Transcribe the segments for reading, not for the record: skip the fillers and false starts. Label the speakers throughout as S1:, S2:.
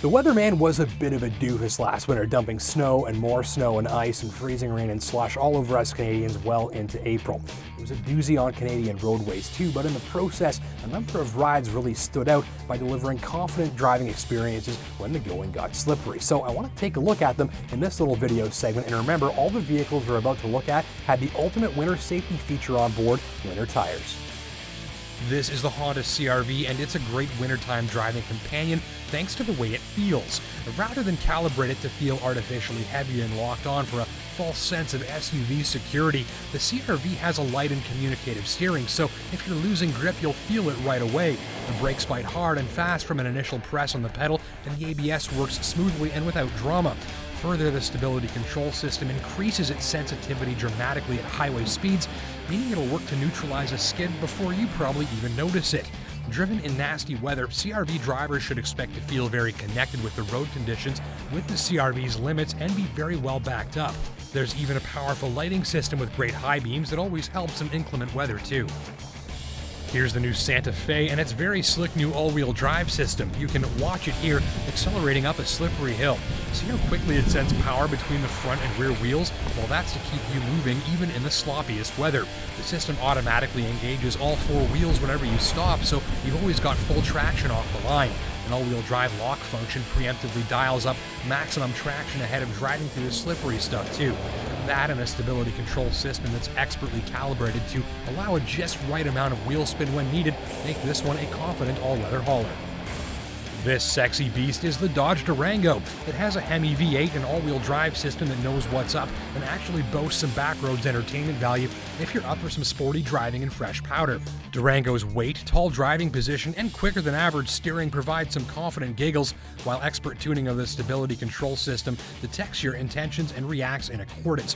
S1: The weatherman was a bit of a doofus last winter, dumping snow and more snow and ice and freezing rain and slush all over us Canadians well into April. It was a doozy on Canadian roadways too, but in the process, a number of rides really stood out by delivering confident driving experiences when the going got slippery. So I want to take a look at them in this little video segment, and remember, all the vehicles we're about to look at had the ultimate winter safety feature on board: winter tires. This is the Honda CR-V, and it's a great wintertime driving companion thanks to the way it feels. Rather than calibrate it to feel artificially heavy and locked on for a false sense of SUV security, the CR-V has a light and communicative steering, so if you're losing grip, you'll feel it right away. The brakes bite hard and fast from an initial press on the pedal, and the ABS works smoothly and without drama. Further, the stability control system increases its sensitivity dramatically at highway speeds, meaning it'll work to neutralize a skid before you probably even notice it. Driven in nasty weather, CR-V drivers should expect to feel very connected with the road conditions with the CR-V's limits and be very well backed up. There's even a powerful lighting system with great high beams that always helps in inclement weather too. Here's the new Santa Fe and its very slick new all-wheel drive system. You can watch it here, accelerating up a slippery hill. See how quickly it sends power between the front and rear wheels? Well, that's to keep you moving even in the sloppiest weather. The system automatically engages all four wheels whenever you stop, so you've always got full traction off the line. An all-wheel drive lock function preemptively dials up maximum traction ahead of driving through the slippery stuff too. That and a stability control system that's expertly calibrated to allow a just right amount of wheel spin when needed make this one a confident all-weather hauler. This sexy beast is the Dodge Durango. It has a Hemi V8 and all-wheel drive system that knows what's up and actually boasts some backroads entertainment value if you're up for some sporty driving and fresh powder. Durango's weight, tall driving position, and quicker than average steering provide some confident giggles, while expert tuning of the stability control system detects your intentions and reacts in accordance.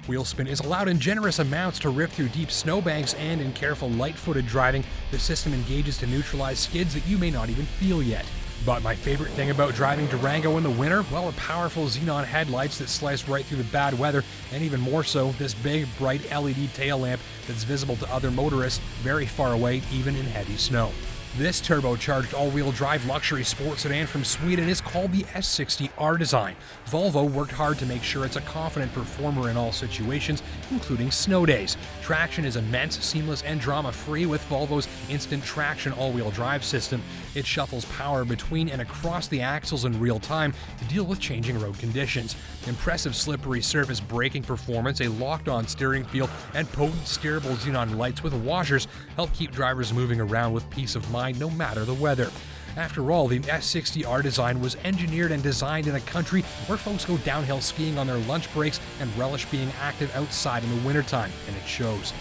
S1: Wheel spin is allowed in generous amounts to rip through deep snowbanks, and in careful light-footed driving, the system engages to neutralize skids that you may not even feel yet. But my favorite thing about driving Durango in the winter? Well, the powerful xenon headlights that slice right through the bad weather, and even more so, this big, bright LED tail lamp that's visible to other motorists very far away, even in heavy snow. This turbocharged all-wheel drive luxury sports sedan from Sweden is called the S60 R-design. Volvo worked hard to make sure it's a confident performer in all situations, including snow days. Traction is immense, seamless, and drama-free with Volvo's instant traction all-wheel drive system. It shuffles power between and across the axles in real time to deal with changing road conditions. Impressive slippery surface braking performance, a locked-on steering feel, and potent steerable xenon lights with washers help keep drivers moving around with peace of mind no matter the weather. After all, the S60 R-design was engineered and designed in a country where folks go downhill skiing on their lunch breaks and relish being active outside in the wintertime, and it shows.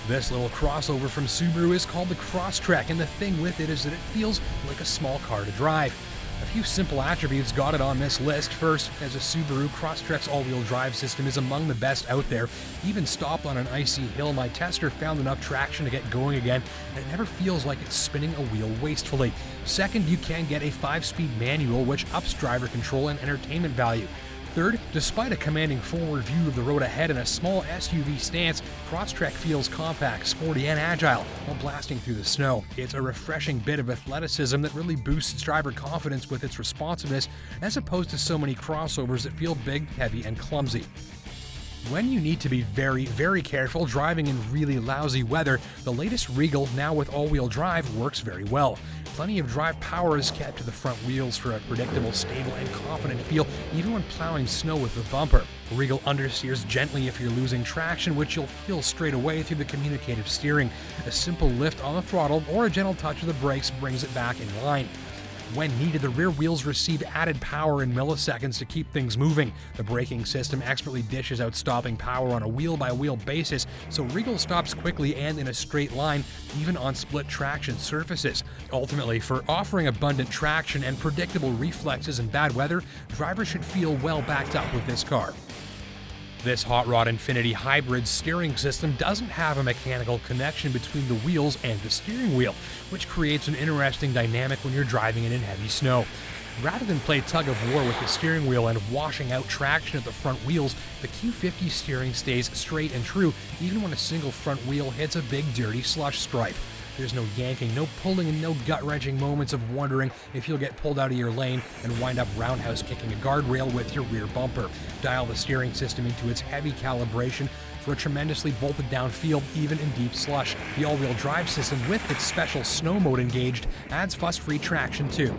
S1: This little crossover from Subaru is called the Crosstrek, and the thing with it is that it feels like a small car to drive. A few simple attributes got it on this list. First, as a Subaru, Crosstrek's all-wheel drive system is among the best out there. Even stopped on an icy hill, my tester found enough traction to get going again, and it never feels like it's spinning a wheel wastefully. Second, you can get a 5-speed manual, which ups driver control and entertainment value. Third, despite a commanding forward view of the road ahead and a small SUV stance, Crosstrek feels compact, sporty, and agile while blasting through the snow. It's a refreshing bit of athleticism that really boosts driver confidence with its responsiveness, as opposed to so many crossovers that feel big, heavy, and clumsy. When you need to be very, very careful driving in really lousy weather, the latest Regal, now with all-wheel drive, works very well. Plenty of drive power is kept to the front wheels for a predictable, stable, and confident feel, even when plowing snow with the bumper. Regal understeers gently if you're losing traction, which you'll feel straight away through the communicative steering. A simple lift on the throttle or a gentle touch of the brakes brings it back in line. When needed, the rear wheels receive added power in milliseconds to keep things moving. The braking system expertly dishes out stopping power on a wheel-by-wheel basis, so Regal stops quickly and in a straight line, even on split traction surfaces. Ultimately, for offering abundant traction and predictable reflexes in bad weather, drivers should feel well backed up with this car. This hot rod Infiniti hybrid steering system doesn't have a mechanical connection between the wheels and the steering wheel, which creates an interesting dynamic when you're driving in heavy snow. Rather than play tug-of-war with the steering wheel and washing out traction at the front wheels, the Q50 steering stays straight and true even when a single front wheel hits a big dirty slush stripe. There's no yanking, no pulling, and no gut-wrenching moments of wondering if you'll get pulled out of your lane and wind up roundhouse kicking a guardrail with your rear bumper. Dial the steering system into its heavy calibration for a tremendously bolted down feel, even in deep slush. The all-wheel drive system, with its special snow mode engaged, adds fuss-free traction too.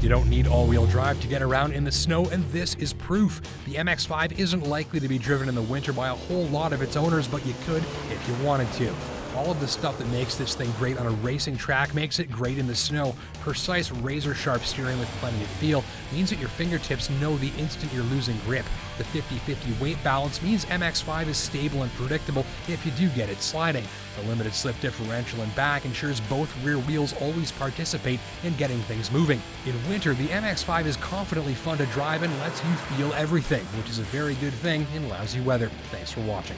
S1: You don't need all-wheel drive to get around in the snow, and this is proof. The MX-5 isn't likely to be driven in the winter by a whole lot of its owners, but you could if you wanted to. All of the stuff that makes this thing great on a racing track makes it great in the snow. Precise, razor-sharp steering with plenty of feel means that your fingertips know the instant you're losing grip. The 50-50 weight balance means MX-5 is stable and predictable if you do get it sliding. The limited slip differential in back ensures both rear wheels always participate in getting things moving. In winter, the MX-5 is confidently fun to drive and lets you feel everything, which is a very good thing in lousy weather. Thanks for watching.